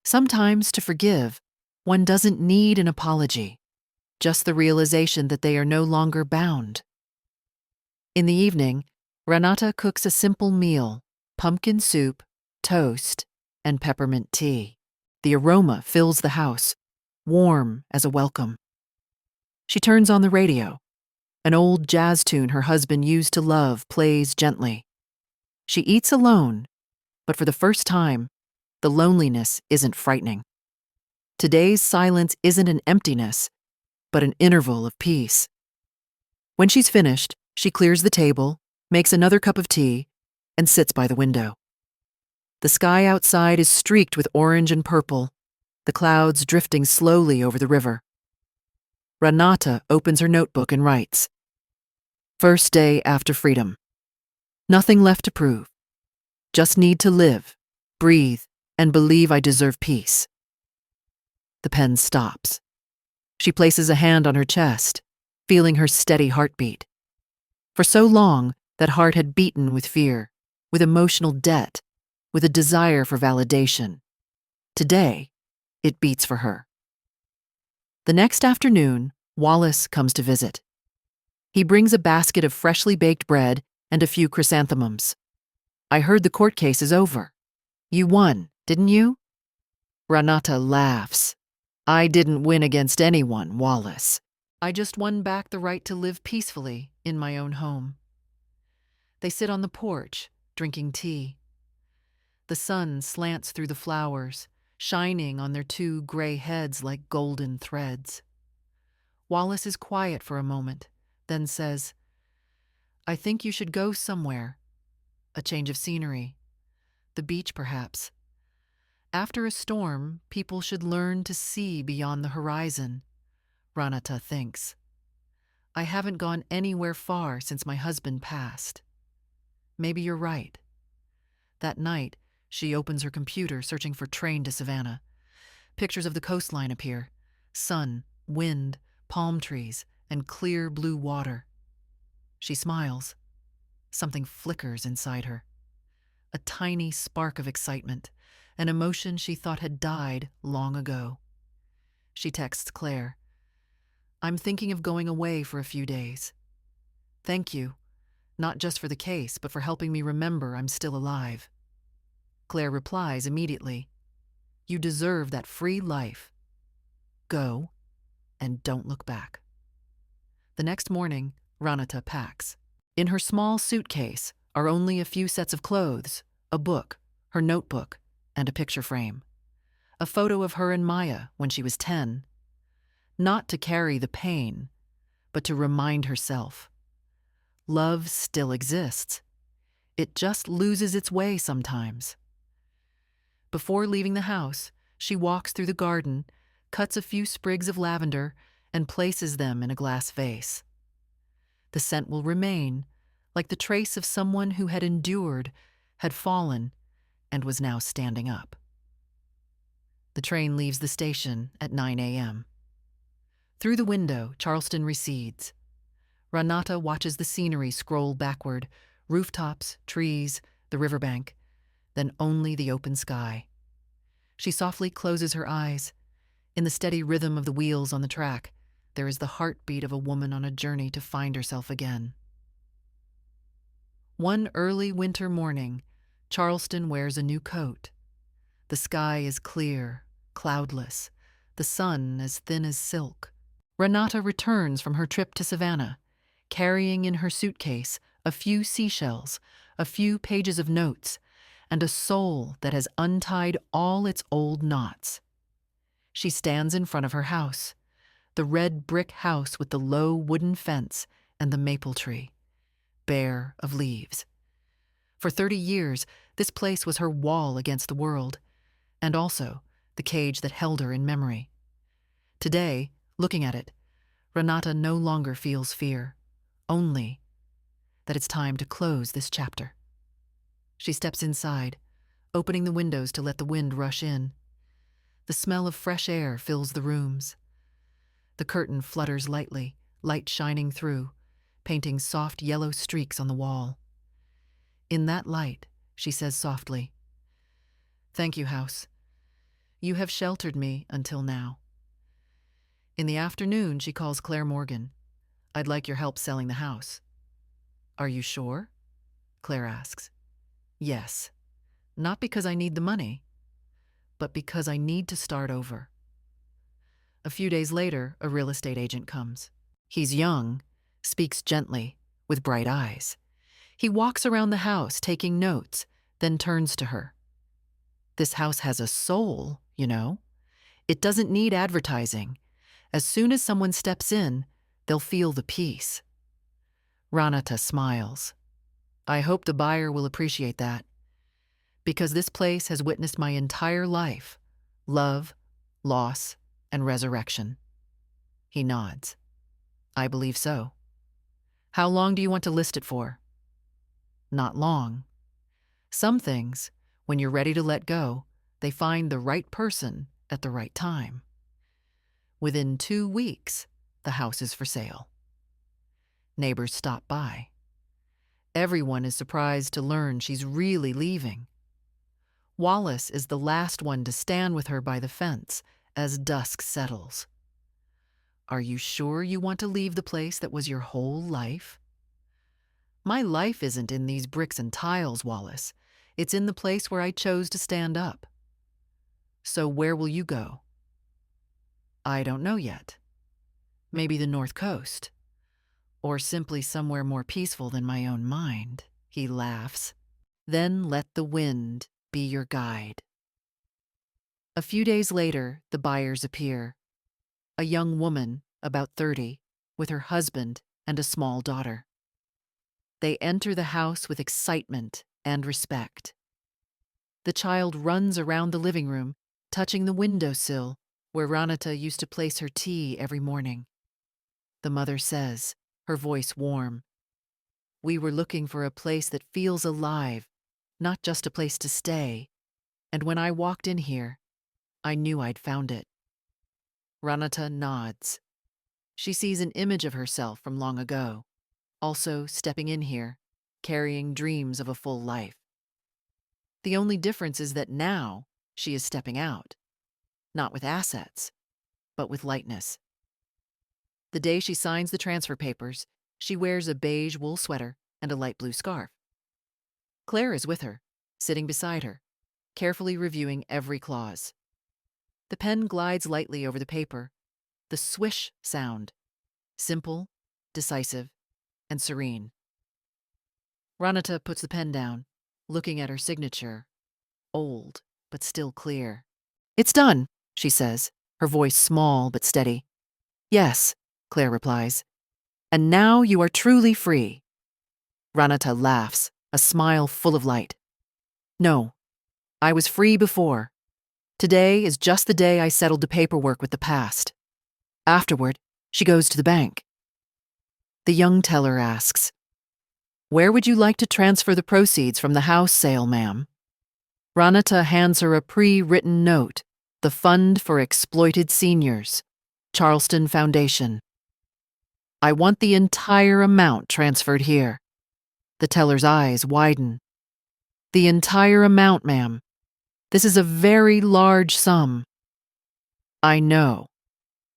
[SPEAKER 1] Sometimes to forgive, one doesn't need an apology, just the realization that they are no longer bound. In the evening, Ranata cooks a simple meal, pumpkin soup, toast, and peppermint tea. The aroma fills the house, warm as a welcome. She turns on the radio. An old jazz tune her husband used to love plays gently. She eats alone, but for the first time, the loneliness isn't frightening. Today's silence isn't an emptiness, but an interval of peace. When she's finished, she clears the table, makes another cup of tea, and sits by the window. The sky outside is streaked with orange and purple, the clouds drifting slowly over the river. Ranata opens her notebook and writes, First day after freedom. Nothing left to prove. Just need to live, breathe, and believe I deserve peace. The pen stops. She places a hand on her chest, feeling her steady heartbeat. For so long, that heart had beaten with fear, with emotional debt, with a desire for validation. Today, it beats for her. The next afternoon, Wallace comes to visit. He brings a basket of freshly baked bread and a few chrysanthemums. I heard the court case is over. You won, didn't you? Ranata laughs. I didn't win against anyone, Wallace. I just won back the right to live peacefully in my own home. They sit on the porch, drinking tea. The sun slants through the flowers, shining on their two gray heads like golden threads. Wallace is quiet for a moment, then says, I think you should go somewhere. A change of scenery. The beach, perhaps. After a storm, people should learn to see beyond the horizon, Ranata thinks. I haven't gone anywhere far since my husband passed. Maybe you're right. That night, she opens her computer searching for train to Savannah. Pictures of the coastline appear. Sun, wind, palm trees, and clear blue water. She smiles. Something flickers inside her. A tiny spark of excitement, an emotion she thought had died long ago. She texts Claire. I'm thinking of going away for a few days. Thank you, not just for the case, but for helping me remember I'm still alive. Claire replies immediately, You deserve that free life. Go, and don't look back. The next morning, Ranata packs. In her small suitcase are only a few sets of clothes, a book, her notebook, and a picture frame. A photo of her and Maya when she was 10. Not to carry the pain, but to remind herself. Love still exists. It just loses its way sometimes. Before leaving the house, she walks through the garden, cuts a few sprigs of lavender, and places them in a glass vase. The scent will remain, like the trace of someone who had endured, had fallen, and was now standing up. The train leaves the station at 9 a.m. Through the window, Charleston recedes. Ranata watches the scenery scroll backward, rooftops, trees, the riverbank, then only the open sky. She softly closes her eyes. In the steady rhythm of the wheels on the track, there is the heartbeat of a woman on a journey to find herself again. One early winter morning, Charleston wears a new coat. The sky is clear, cloudless, the sun as thin as silk. Renata returns from her trip to Savannah, carrying in her suitcase a few seashells, a few pages of notes, and a soul that has untied all its old knots. She stands in front of her house, the red brick house with the low wooden fence and the maple tree, bare of leaves. For 30 years, this place was her wall against the world, and also the cage that held her in memory. Today, looking at it, Renata no longer feels fear, only that it's time to close this chapter. She steps inside, opening the windows to let the wind rush in. The smell of fresh air fills the rooms. The curtain flutters lightly, light shining through, painting soft yellow streaks on the wall. In that light, she says softly, "Thank you, house. You have sheltered me until now." In the afternoon, she calls Claire Morgan. "I'd like your help selling the house." "Are you sure?" Claire asks. "Yes. Not because I need the money, but because I need to start over." A few days later, a real estate agent comes. He's young, speaks gently, with bright eyes. He walks around the house, taking notes, then turns to her. "This house has a soul, you know. It doesn't need advertising. As soon as someone steps in, they'll feel the peace." Ranata smiles. "I hope the buyer will appreciate that. Because this place has witnessed my entire life, love, loss, and resurrection." He nods. "I believe so. How long do you want to list it for?" "Not long. Some things, when you're ready to let go, they find the right person at the right time. Within 2 weeks, the house is for sale." Neighbors stop by. Everyone is surprised to learn she's really leaving. Wallace is the last one to stand with her by the fence as dusk settles. "Are you sure you want to leave the place that was your whole life?" "My life isn't in these bricks and tiles, Wallace. It's in the place where I chose to stand up." "So where will you go?" "I don't know yet. Maybe the North Coast. Or simply somewhere more peaceful than my own mind." He laughs. "Then let the wind be your guide." A few days later, the buyers appear. A young woman, about 30, with her husband and a small daughter. They enter the house with excitement and respect. The child runs around the living room, touching the windowsill where Ranata used to place her tea every morning. The mother says, her voice warm, "We were looking for a place that feels alive, not just a place to stay. And when I walked in here, I knew I'd found it." Ranata nods. She sees an image of herself from long ago, also stepping in here, carrying dreams of a full life. The only difference is that now she is stepping out, not with assets, but with lightness. The day she signs the transfer papers, she wears a beige wool sweater and a light blue scarf. Claire is with her, sitting beside her, carefully reviewing every clause. The pen glides lightly over the paper, the swish sound, simple, decisive, and serene. Ranata puts the pen down, looking at her signature, old but still clear. "It's done," she says, her voice small but steady. "Yes," Claire replies. "And now you are truly free." Ranata laughs, a smile full of light. "No, I was free before. Today is just the day I settled the paperwork with the past. Afterward, she goes to the bank." The young teller asks, "Where would you like to transfer the proceeds from the house sale, ma'am?" Ranata hands her a pre-written note, the Fund for Exploited Seniors, Charleston Foundation. "I want the entire amount transferred here." The teller's eyes widen. "The entire amount, ma'am. This is a very large sum." "I know,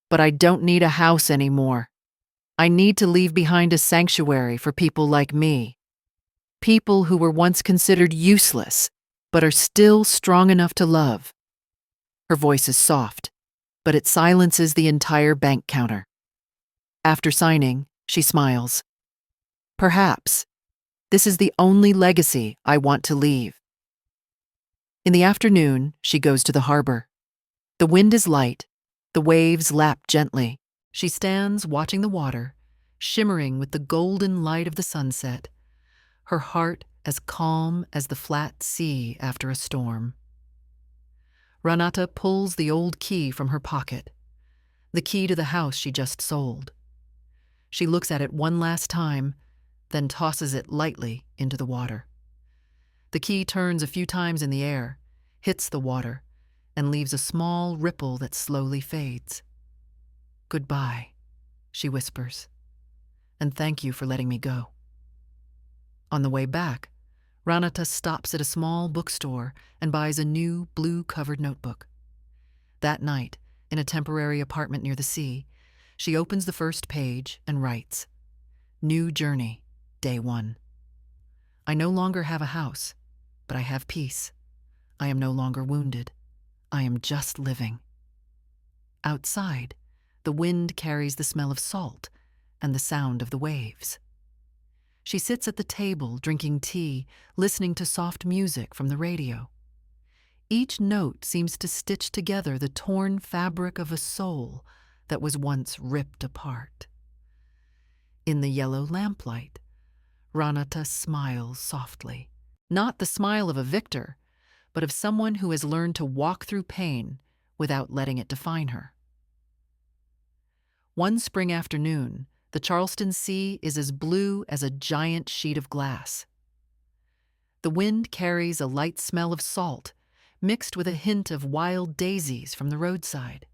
[SPEAKER 1] but I don't need a house anymore. I need to leave behind a sanctuary for people like me. People who were once considered useless, but are still strong enough to love." Her voice is soft, but it silences the entire bank counter. After signing, she smiles. "Perhaps. This is the only legacy I want to leave." In the afternoon, she goes to the harbor. The wind is light, the waves lap gently. She stands watching the water, shimmering with the golden light of the sunset, her heart as calm as the flat sea after a storm. Ranata pulls the old key from her pocket, the key to the house she just sold. She looks at it one last time, then tosses it lightly into the water. The key turns a few times in the air, hits the water, and leaves a small ripple that slowly fades. "Goodbye," she whispers, "and thank you for letting me go." On the way back, Ranata stops at a small bookstore and buys a new blue-covered notebook. That night, in a temporary apartment near the sea, she opens the first page and writes, "New journey, day 1. I no longer have a house, but I have peace. I am no longer wounded. I am just living." Outside, the wind carries the smell of salt and the sound of the waves. She sits at the table drinking tea, listening to soft music from the radio. Each note seems to stitch together the torn fabric of a soul that was once ripped apart. In the yellow lamplight, Ranata smiles softly. Not the smile of a victor, but of someone who has learned to walk through pain without letting it define her. One spring afternoon, the Charleston Sea is as blue as a giant sheet of glass. The wind carries a light smell of salt, mixed with a hint of wild daisies from the roadside.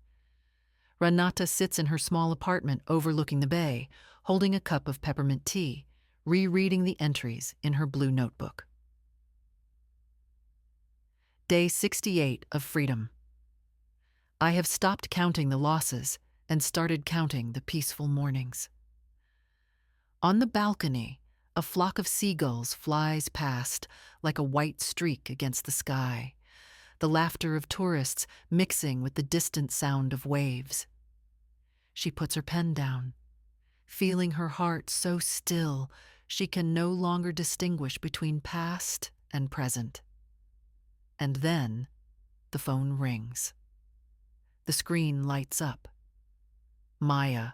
[SPEAKER 1] Ranata sits in her small apartment overlooking the bay, holding a cup of peppermint tea, rereading the entries in her blue notebook. Day 68 of freedom. I have stopped counting the losses and started counting the peaceful mornings. On the balcony, a flock of seagulls flies past like a white streak against the sky, the laughter of tourists mixing with the distant sound of waves. She puts her pen down, feeling her heart so still she can no longer distinguish between past and present. And then the phone rings. The screen lights up. Maya.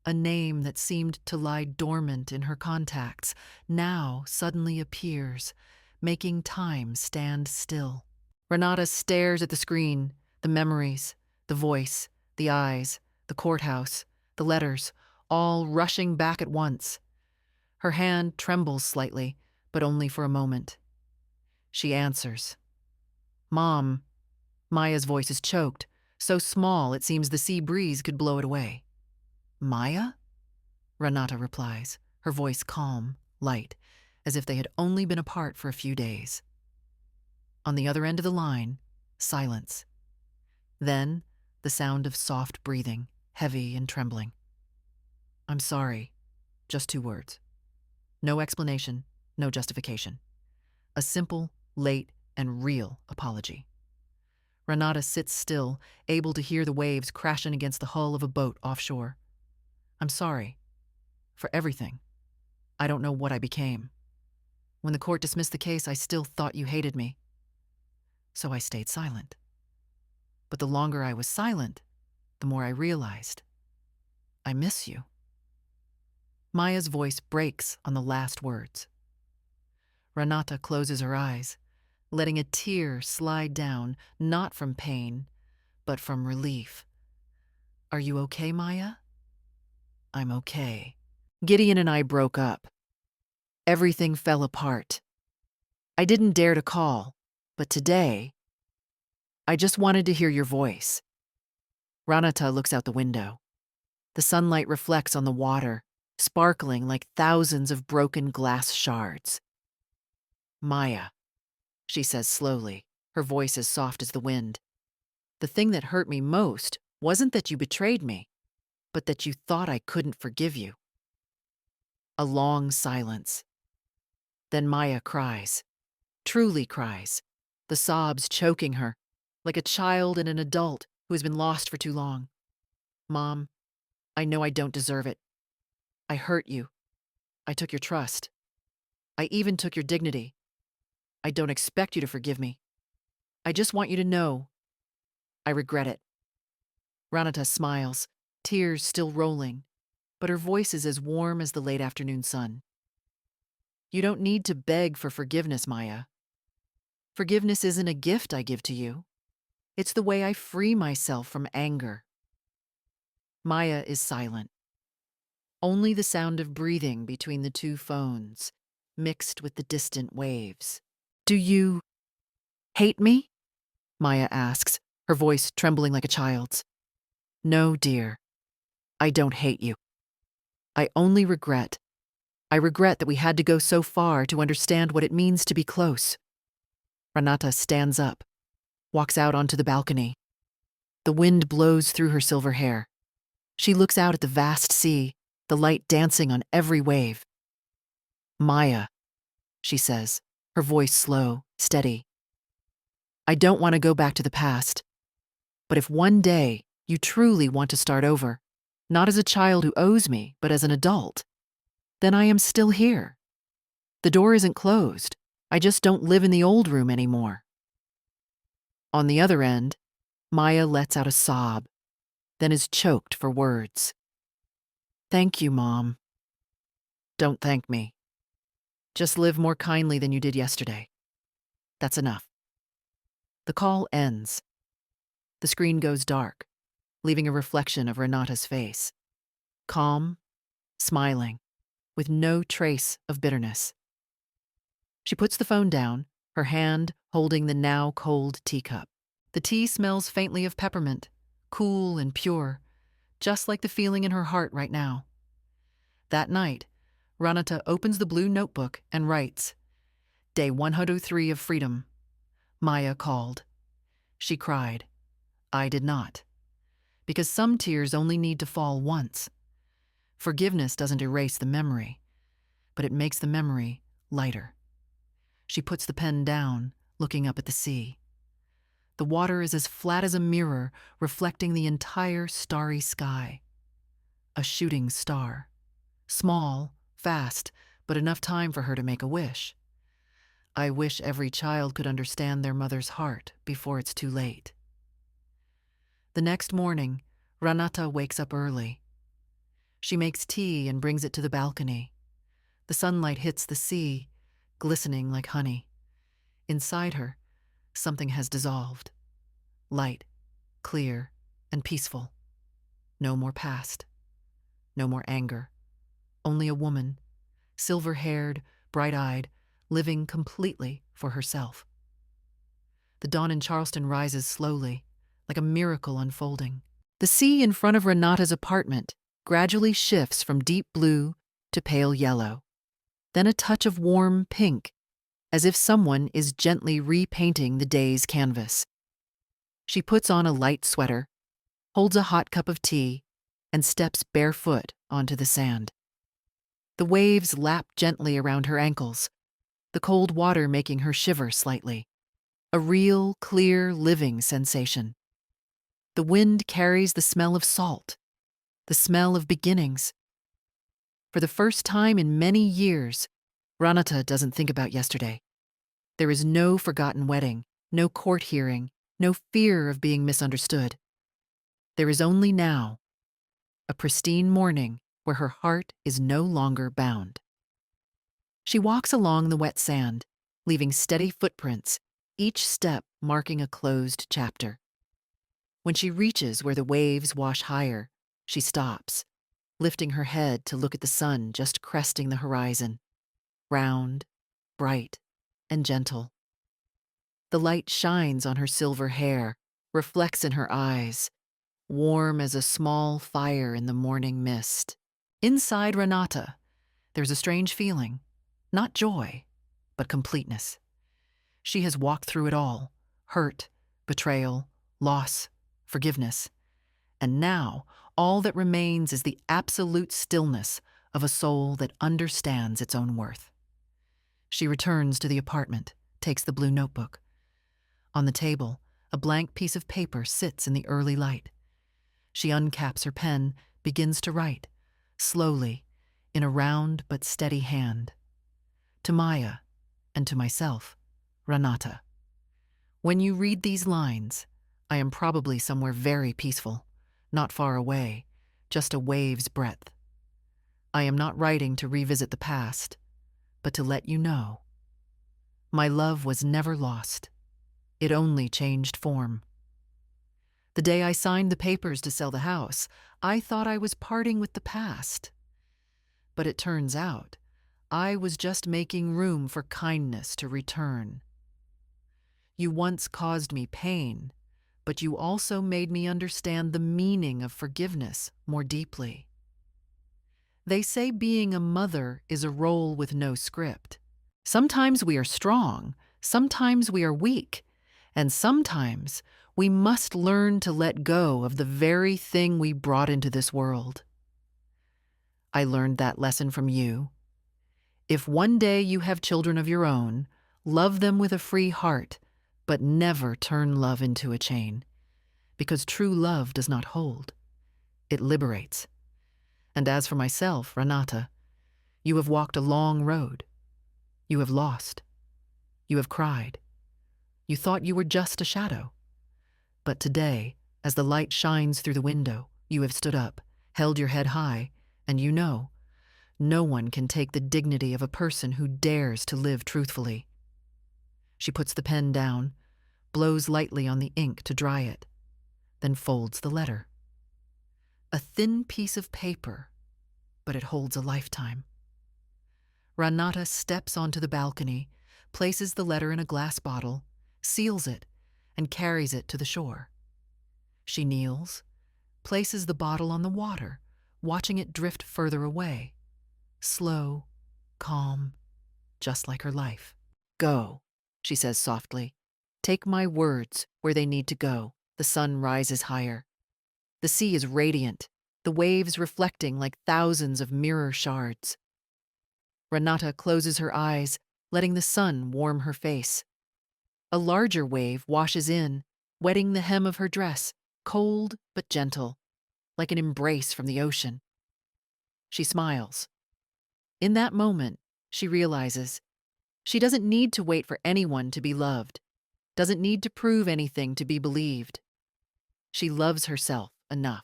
[SPEAKER 1] A name that seemed to lie dormant in her contacts now suddenly appears, making time stand still. Ranata stares at the screen, the memories, the voice, the eyes, the courthouse, the letters, all rushing back at once. Her hand trembles slightly, but only for a moment. She answers. "Mom." Maya's voice is choked, so small it seems the sea breeze could blow it away. "Maya?" Ranata replies, her voice calm, light, as if they had only been apart for a few days. On the other end of the line, silence. Then the sound of soft breathing, heavy and trembling. I'm sorry. Just 2 words. No explanation, no justification. A simple, late, and real apology. Renata sits still, able to hear the waves crashing against the hull of a boat offshore. I'm sorry. For everything. I don't know what I became. When the court dismissed the case, I still thought you hated me. So I stayed silent. But the longer I was silent, the more I realized. I miss you. Maya's voice breaks on the last words. Renata closes her eyes, letting a tear slide down, not from pain, but from relief. Are you okay, Maya? I'm okay. Gideon and I broke up. Everything fell apart. I didn't dare to call, but today, I just wanted to hear your voice. Renata looks out the window. The sunlight reflects on the water, sparkling like thousands of broken glass shards. Maya, she says slowly, her voice as soft as the wind. The thing that hurt me most wasn't that you betrayed me, but that you thought I couldn't forgive you. A long silence. Then Maya cries, truly cries, the sobs choking her, like a child and an adult who has been lost for too long. Mom, I know I don't deserve it. I hurt you. I took your trust. I even took your dignity. I don't expect you to forgive me. I just want you to know I regret it. Renata smiles, tears still rolling, but her voice is as warm as the late afternoon sun. You don't need to beg for forgiveness, Maya. Forgiveness isn't a gift I give to you. It's the way I free myself from anger. Maya is silent. Only the sound of breathing between the two phones, mixed with the distant waves. Do you hate me? Maya asks, her voice trembling like a child's. No, dear. I don't hate you. I only regret. I regret that we had to go so far to understand what it means to be close. Renata stands up, walks out onto the balcony. The wind blows through her silver hair. She looks out at the vast sea, the light dancing on every wave. Maya, she says, her voice slow, steady. I don't want to go back to the past. But if one day you truly want to start over, not as a child who owes me, but as an adult, then I am still here. The door isn't closed. I just don't live in the old room anymore. On the other end, Maya lets out a sob, then is choked for words. Thank you, Mom. Don't thank me. Just live more kindly than you did yesterday. That's enough. The call ends. The screen goes dark, leaving a reflection of Renata's face. Calm, smiling, with no trace of bitterness. She puts the phone down, her hand holding the now cold teacup. The tea smells faintly of peppermint, cool and pure, just like the feeling in her heart right now. That night, Renata opens the blue notebook and writes, Day 103 of freedom. Maya called. She cried. I did not. Because some tears only need to fall once. Forgiveness doesn't erase the memory, but it makes the memory lighter. She puts the pen down, looking up at the sea. The water is as flat as a mirror, reflecting the entire starry sky. A shooting star. Small, fast, but enough time for her to make a wish. I wish every child could understand their mother's heart before it's too late. The next morning, Renata wakes up early. She makes tea and brings it to the balcony. The sunlight hits the sea, glistening like honey. Inside her, something has dissolved. Light, clear, and peaceful. No more past. No more anger. Only a woman, silver-haired, bright-eyed, living completely for herself. The dawn in Charleston rises slowly, like a miracle unfolding. The sea in front of Renata's apartment gradually shifts from deep blue to pale yellow, then a touch of warm pink, as if someone is gently repainting the day's canvas. She puts on a light sweater, holds a hot cup of tea, and steps barefoot onto the sand. The waves lap gently around her ankles, the cold water making her shiver slightly. A real, clear, living sensation. The wind carries the smell of salt, the smell of beginnings. For the first time in many years, Ranata doesn't think about yesterday. There is no forgotten wedding, no court hearing, no fear of being misunderstood. There is only now, a pristine morning where her heart is no longer bound. She walks along the wet sand, leaving steady footprints, each step marking a closed chapter. When she reaches where the waves wash higher, she stops, lifting her head to look at the sun just cresting the horizon. Round, bright, and gentle. The light shines on her silver hair, reflects in her eyes, warm as a small fire in the morning mist. Inside Renata, there's a strange feeling, not joy, but completeness. She has walked through it all, hurt, betrayal, loss, forgiveness. And now, all that remains is the absolute stillness of a soul that understands its own worth. She returns to the apartment, takes the blue notebook. On the table, a blank piece of paper sits in the early light. She uncaps her pen, begins to write, slowly, in a round but steady hand. To Maya, and to myself, Renata. When you read these lines, I am probably somewhere very peaceful, not far away, just a wave's breadth. I am not writing to revisit the past, but to let you know. My love was never lost. It only changed form. The day I signed the papers to sell the house, I thought I was parting with the past. But it turns out, I was just making room for kindness to return. You once caused me pain, but you also made me understand the meaning of forgiveness more deeply. They say being a mother is a role with no script. Sometimes we are strong, sometimes we are weak, and sometimes we must learn to let go of the very thing we brought into this world. I learned that lesson from you. If one day you have children of your own, love them with a free heart, but never turn love into a chain. Because true love does not hold. It liberates. And as for myself, Renata, you have walked a long road. You have lost. You have cried. You thought you were just a shadow. But today, as the light shines through the window, you have stood up, held your head high, and you know, no one can take the dignity of a person who dares to live truthfully. She puts the pen down, blows lightly on the ink to dry it, then folds the letter. A thin piece of paper, but it holds a lifetime. Renata steps onto the balcony, places the letter in a glass bottle, seals it, and carries it to the shore. She kneels, places the bottle on the water, watching it drift further away. Slow, calm, just like her life. Go, she says softly. Take my words where they need to go. The sun rises higher. The sea is radiant, the waves reflecting like thousands of mirror shards. Renata closes her eyes, letting the sun warm her face. A larger wave washes in, wetting the hem of her dress, cold but gentle, like an embrace from the ocean. She smiles. In that moment, she realizes she doesn't need to wait for anyone to be loved, doesn't need to prove anything to be believed. She loves herself enough,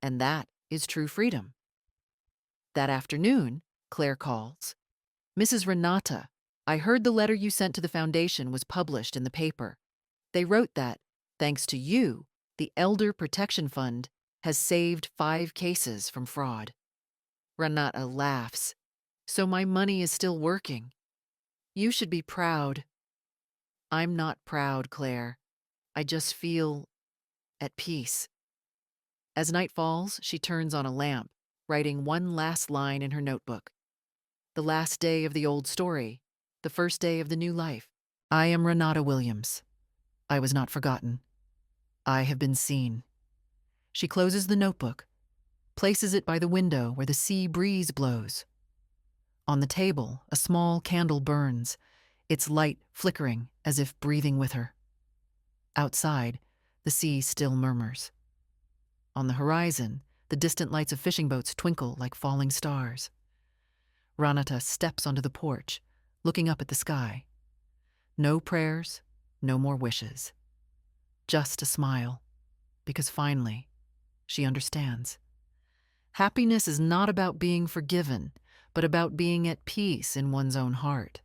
[SPEAKER 1] and that is true freedom. That afternoon, Claire calls. Mrs. Renata, I heard the letter you sent to the foundation was published in the paper. They wrote that, thanks to you, the Elder Protection Fund has saved 5 cases from fraud. Renata laughs. So my money is still working. You should be proud. I'm not proud, Claire. I just feel at peace. As night falls, she turns on a lamp, writing one last line in her notebook. The last day of the old story, the first day of the new life. I am Renata Williams. I was not forgotten. I have been seen. She closes the notebook, places it by the window where the sea breeze blows. On the table, a small candle burns, its light flickering as if breathing with her. Outside, the sea still murmurs. On the horizon, the distant lights of fishing boats twinkle like falling stars. Ranata steps onto the porch, looking up at the sky. No prayers, no more wishes. Just a smile, because finally, she understands. Happiness is not about being forgiven, but about being at peace in one's own heart.